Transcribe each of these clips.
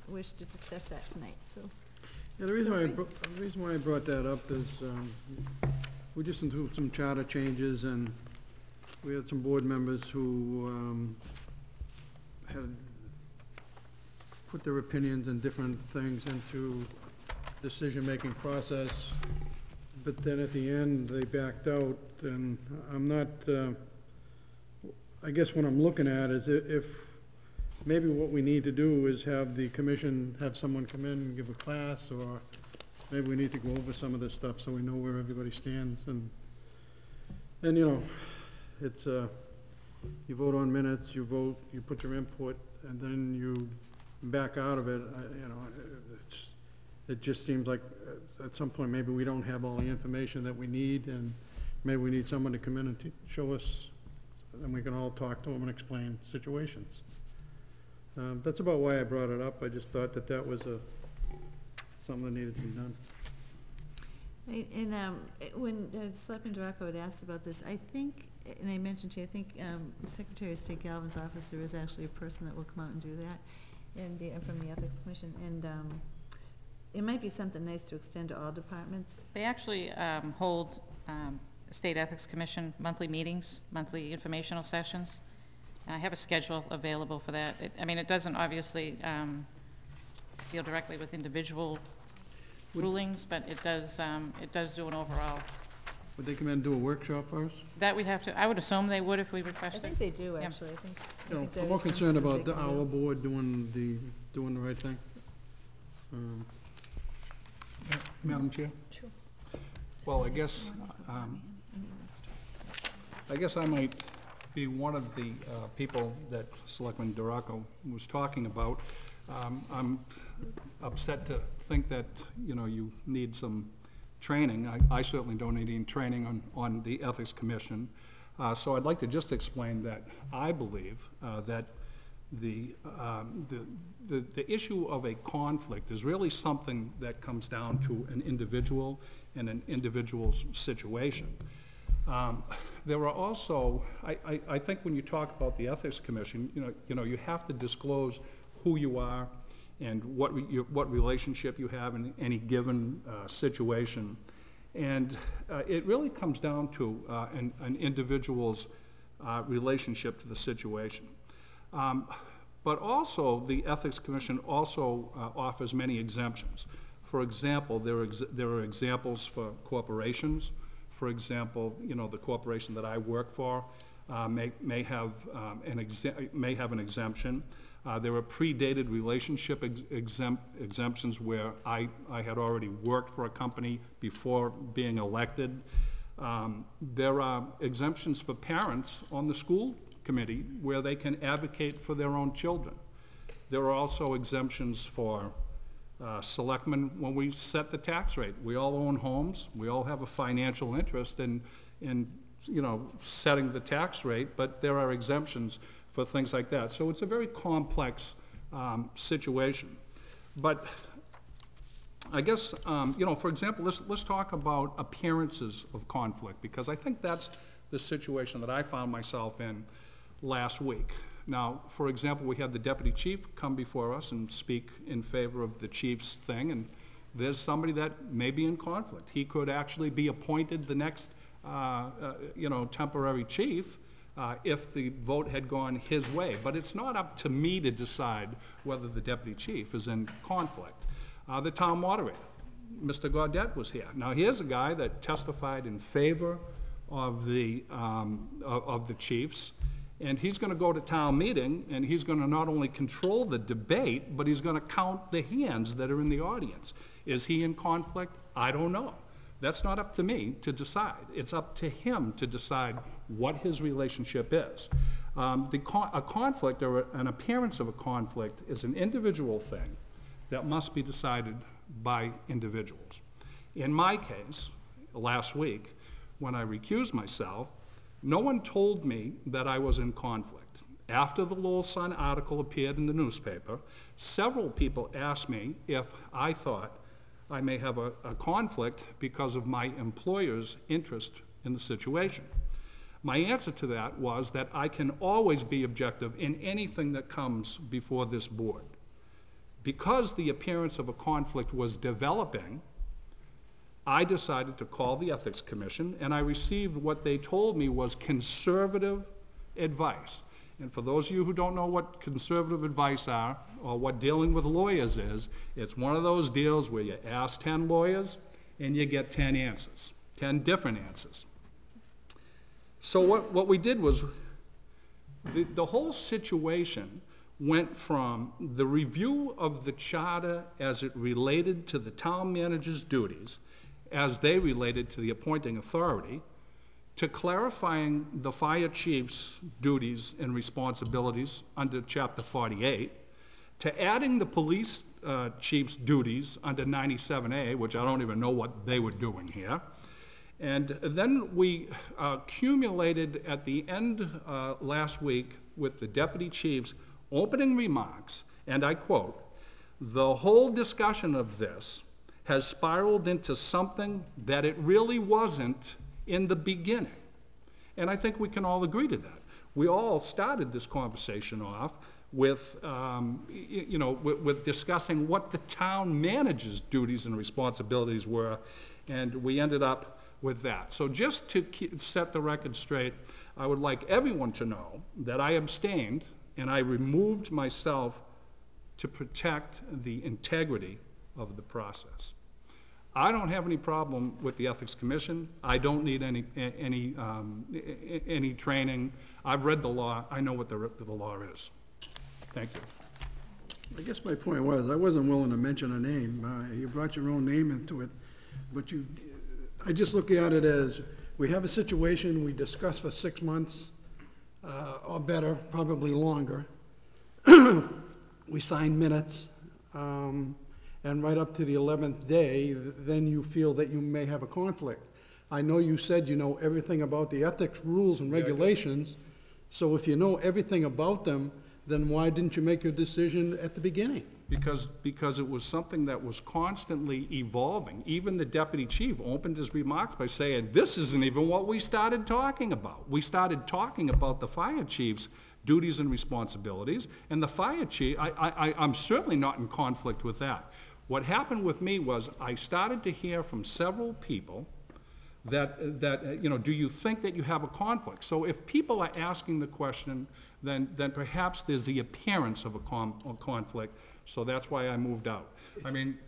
wish to discuss that tonight, so. Yeah, the reason why I brought that up is, we just into some charter changes, and we had some board members who, had put their opinions and different things into decision-making process, but then at the end, they backed out, and I'm not, I guess what I'm looking at is if, maybe what we need to do is have the commission, have someone come in and give a class, or maybe we need to go over some of this stuff so we know where everybody stands, and you know, it's, you vote on minutes, you vote, you put your input, and then you back out of it, you know, it just seems like at some point, maybe we don't have all the information that we need, and maybe we need someone to come in and show us, and we can all talk to them and explain situations. That's about why I brought it up. I just thought that that was something that needed to be done. Right, and when Selectman Duraco had asked about this, I think, and I mentioned to you, I think Secretary of State Galvin's office, there is actually a person that will come out and do that, and from the Ethics Commission, and it might be something nice to extend to all departments. They actually hold State Ethics Commission monthly meetings, monthly informational sessions. And I have a schedule available for that. I mean, it doesn't obviously deal directly with individual rulings, but it does do an overall. Would they come in and do a workshop for us? That we'd have to, I would assume they would if we I requested. think they do, Yeah. actually. I think You know, there I'm more is something concerned that about they can our do. board doing the right thing. Madam Chair? Sure. Well, I guess I might be one of the people that Selectman Duraco was talking about. I'm upset to think that, you know, you need some training. I certainly don't need any training on the Ethics Commission. So I'd like to just explain that I believe that the issue of a conflict is really something that comes down to an individual and an individual's situation. There are also, I think when you talk about the Ethics Commission, you know, you have to disclose who you are and what relationship you have in any given situation. And it really comes down to an individual's relationship to the situation. But also, the Ethics Commission also offers many exemptions. For example, there are examples for corporations. For example, you know, the corporation that I work for may have an exemption. There are predated relationship exemptions where I had already worked for a company before being elected. There are exemptions for parents on the school committee where they can advocate for their own children. There are also exemptions for selectmen when we set the tax rate. We all own homes. We all have a financial interest in you know, setting the tax rate, but there are exemptions for things like that. So it's a very complex situation. But I guess, you know, for example, let's talk about appearances of conflict, because I think that's the situation that I found myself in last week. Now, for example, we had the deputy chief come before us and speak in favor of the chief's thing, and there's somebody that may be in conflict. He could actually be appointed the next, you know, temporary chief if the vote had gone his way. But it's not up to me to decide whether the deputy chief is in conflict. The town moderator, Mr. Gaudette, was here. Now, here's a guy that testified in favor of the chiefs, and he's going to go to town meeting, and he's going to not only control the debate, but he's going to count the hands that are in the audience. Is he in conflict? I don't know. That's not up to me to decide. It's up to him to decide what his relationship is. A conflict, or an appearance of a conflict, is an individual thing that must be decided by individuals. In my case, last week, when I recused myself, no one told me that I was in conflict. After the Lowell Sun article appeared in the newspaper, several people asked me if I thought I may have a conflict because of my employer's interest in the situation. My answer to that was that I can always be objective in anything that comes before this board. because the appearance of a conflict was developing, I decided to call the Ethics Commission, and I received what they told me was conservative advice. And for those of you who don't know what conservative advice are, or what dealing with lawyers is, it's one of those deals where you ask 10 lawyers and you get 10 answers, 10 different answers. So what we did was, the whole situation went from the review of the charter as it related to the town manager's duties, as they related to the appointing authority, to clarifying the fire chief's duties and responsibilities under Chapter 48, to adding the police chief's duties under 97A, which I don't even know what they were doing here. And then we accumulated at the end last week with the deputy chief's opening remarks, and I quote, "The whole discussion of this has spiraled into something that it really wasn't in the beginning." And I think we can all agree to that. We all started this conversation off with, with discussing what the town manager's duties and responsibilities were, and we ended up with that. So just to set the record straight, I would like everyone to know that I abstained and I removed myself to protect the integrity of the process. I don't have any problem with the Ethics Commission. I don't need any training. I've read the law. I know what the law is. Thank you. I guess my point was, I wasn't willing to mention a name. You brought your own name into it, but I just look at it as, we have a situation we discuss for 6 months, or better, probably longer. We sign minutes, and right up to the 11th day, then you feel that you may have a conflict. I know you said you know everything about the ethics rules and regulations, so if you know everything about them, then why didn't you make your decision at the beginning? Because it was something that was constantly evolving. Even the deputy chief opened his remarks by saying, this isn't even what we started talking about. We started talking about the fire chief's duties and responsibilities, and the fire chief, I'm certainly not in conflict with that. What happened with me was, I started to hear from several people that do you think that you have a conflict? So if people are asking the question, then perhaps there's the appearance of a conflict, so that's why I moved out. I mean,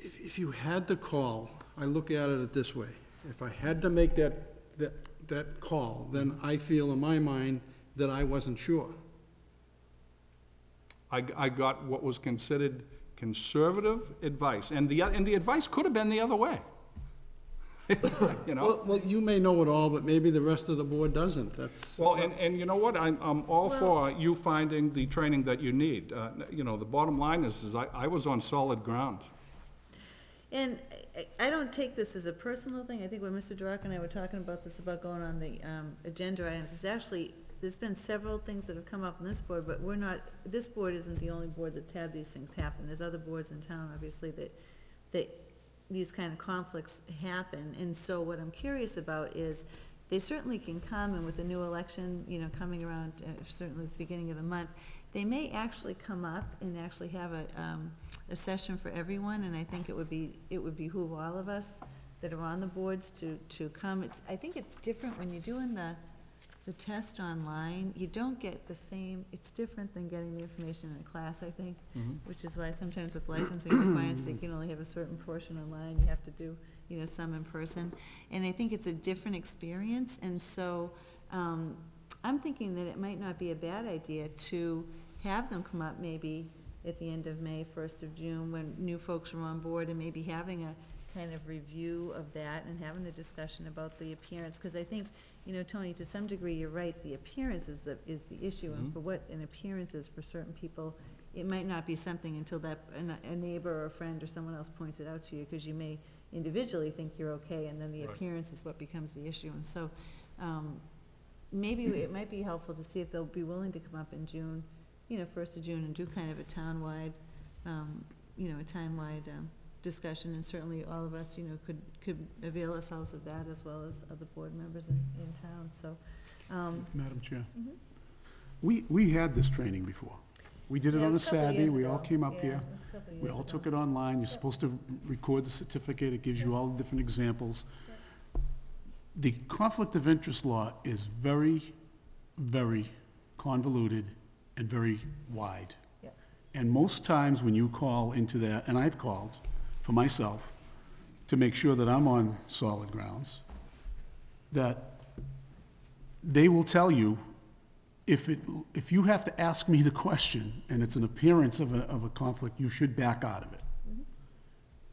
If you had to call, I look at it this way, if I had to make that call, then I feel in my mind that I wasn't sure. I got what was considered conservative advice, and the advice could have been the other way. You know? Well, you may know it all, but maybe the rest of the board doesn't, that's... Well, and you know what, I'm all for you finding the training that you need. The bottom line is I was on solid ground. And I don't take this as a personal thing. I think when Mr. Durack and I were talking about this, about going on the agenda items, it's actually, there's been several things that have come up on this board, but this board isn't the only board that's had these things happen. There's other boards in town, obviously, that these kind of conflicts happen. And so what I'm curious about is, they certainly can come, and with the new election, coming around, certainly at the beginning of the month, they may actually come up and actually have a session for everyone, and I think it would behoove all of us that are on the boards to come. I think it's different when you're doing the test online. You don't get the same, it's different than getting the information in a class, I think, which is why sometimes with licensing requirements, you can only have a certain portion online, you have to do, some in person. And I think it's a different experience, and so, I'm thinking that it might not be a bad idea to have them come up maybe at the end of May, 1st of June, when new folks are on board, and maybe having a kind of review of that and having a discussion about the appearance, because I think, Tony, to some degree, you're right, the appearance is the issue, and for what an appearance is for certain people, it might not be something until that a neighbor or a friend or someone else points it out to you, because you may individually think you're okay, and then the appearance is what becomes the issue. And so maybe it might be helpful to see if they'll be willing to come up in June, 1st of June, and do kind of a townwide, discussion, and certainly all of us, could avail ourselves of that, as well as other board members in town, so. Madam Chair, we had this training before. We did it Yeah, on a was couple Saturday, years we all ago. came up Yeah, here. it was a couple We years all ago. took it online, you're supposed to record the certificate, it gives you all the different examples. The conflict of interest law is very, very convoluted and very wide. Yeah. And most times when you call into that, and I've called for myself, to make sure that I'm on solid grounds, that they will tell you, if you have to ask me the question, and it's an appearance of a conflict, you should back out of it.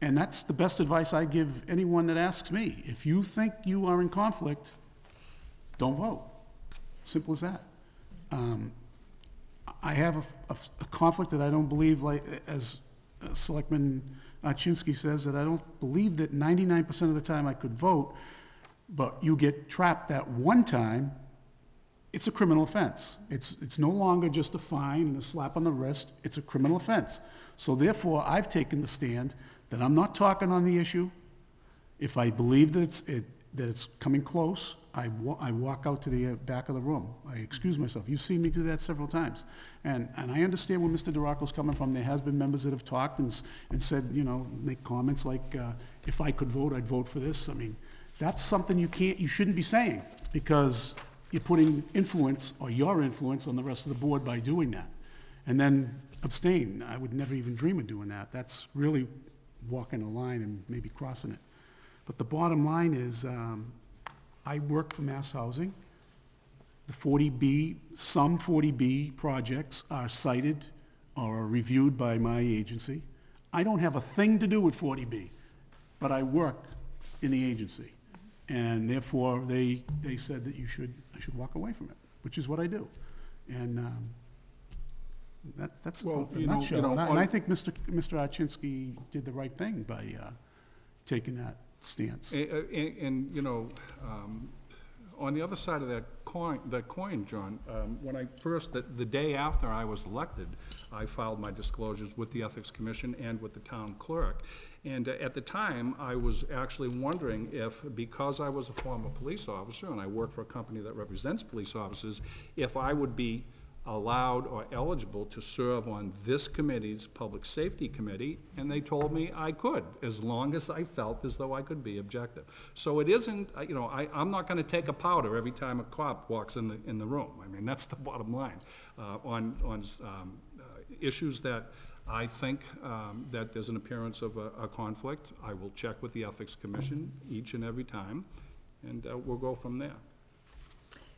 And that's the best advice I give anyone that asks me. If you think you are in conflict, don't vote. Simple as that. I have a conflict that I don't believe, like, as Selectman Archinsky says, that I don't believe that 99% of the time I could vote, but you get trapped that one time, it's a criminal offense. It's no longer just a fine and a slap on the wrist, it's a criminal offense. So therefore, I've taken the stand that I'm not talking on the issue. If I believe that it's coming close, I walk out to the back of the room. I excuse myself. You've seen me do that several times. And I understand where Mr. DeRocco's coming from. There has been members that have talked and said, you know, make comments like, if I could vote, I'd vote for this. I mean, that's something you shouldn't be saying, because you're putting influence, or your influence, on the rest of the board by doing that. And then abstain. I would never even dream of doing that. That's really walking a line and maybe crossing it. But the bottom line is, I work for Mass Housing. The 40B, some 40B projects are cited or are reviewed by my agency. I don't have a thing to do with 40B, but I work in the agency. And therefore, they said that I should walk away from it, which is what I do. And that's Well, a you know, nutshell. you know, And I think Mr. Archinsky did the right thing by taking that stance. And, you know, on the other side of that coin, John, when I first, the day after I was elected, I filed my disclosures with the Ethics Commission and with the town clerk. And at the time, I was actually wondering if, because I was a former police officer and I work for a company that represents police officers, if I would be allowed or eligible to serve on this committee's Public Safety Committee, and they told me I could, as long as I felt as though I could be objective. So it isn't, you know, I'm not gonna take a powder every time a cop walks in the room. I mean, that's the bottom line. On issues that I think that there's an appearance of a conflict, I will check with the Ethics Commission each and every time, and we'll go from there.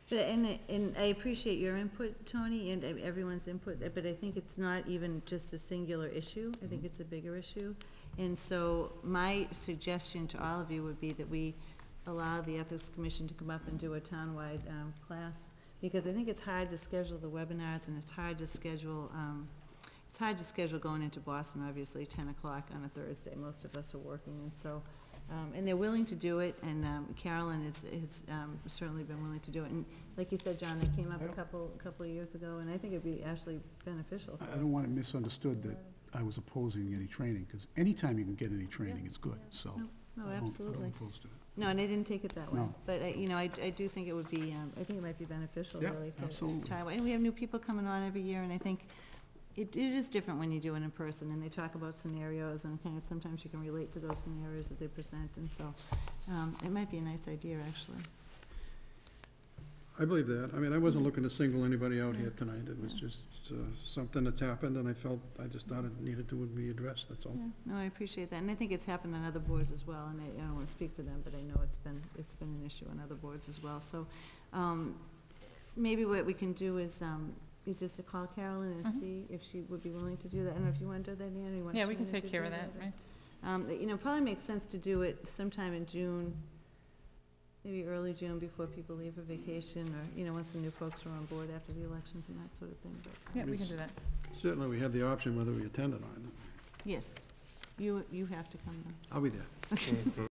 And I appreciate your input, Tony, and everyone's input, but I think it's not even just a singular issue. I think it's a bigger issue. And so my suggestion to all of you would be that we allow the Ethics Commission to come up and do a townwide class, because I think it's hard to schedule the webinars, and it's hard to schedule going into Boston, obviously, 10 o'clock on a Thursday. Most of us are working, and so, and they're willing to do it, and Carolyn has certainly been willing to do it. And like you said, John, they came up a couple of years ago, and I think it'd be actually beneficial. I don't want it misunderstood that I was opposing any training, because anytime you can get any training, it's good, so. No, I don't- absolutely. I'm opposed to it. No, and I didn't take it that way. No. But, you know, I do think it would be, I think it might be beneficial, Yeah, really, to absolutely. try. And we have new people coming on every year, and I think it is different when you do it in person, and they talk about scenarios, and kind of sometimes you can relate to those scenarios that they present, and so, it might be a nice idea, actually. I believe that. I mean, I wasn't looking to single anybody out here tonight. It was just something that's happened, and I just thought it needed to be addressed, that's all. Yeah, no, I appreciate that, and I think it's happened on other boards as well, and I don't want to speak for them, but I know it's been an issue on other boards as well, so, maybe what we can do is just to call Carolyn and see if she would be willing to do that. I don't know if you want to do that, Nan, or you want Yeah, we can Shannon take to care do of that, right? You know, probably makes sense to do it sometime in June, maybe early June, before people leave for vacation, or, you know, once the new folks are on board after the elections and that sort of thing, but. Yeah, we can do that. Certainly, we have the option whether we attend or not. Yes, you have to come though. I'll be there.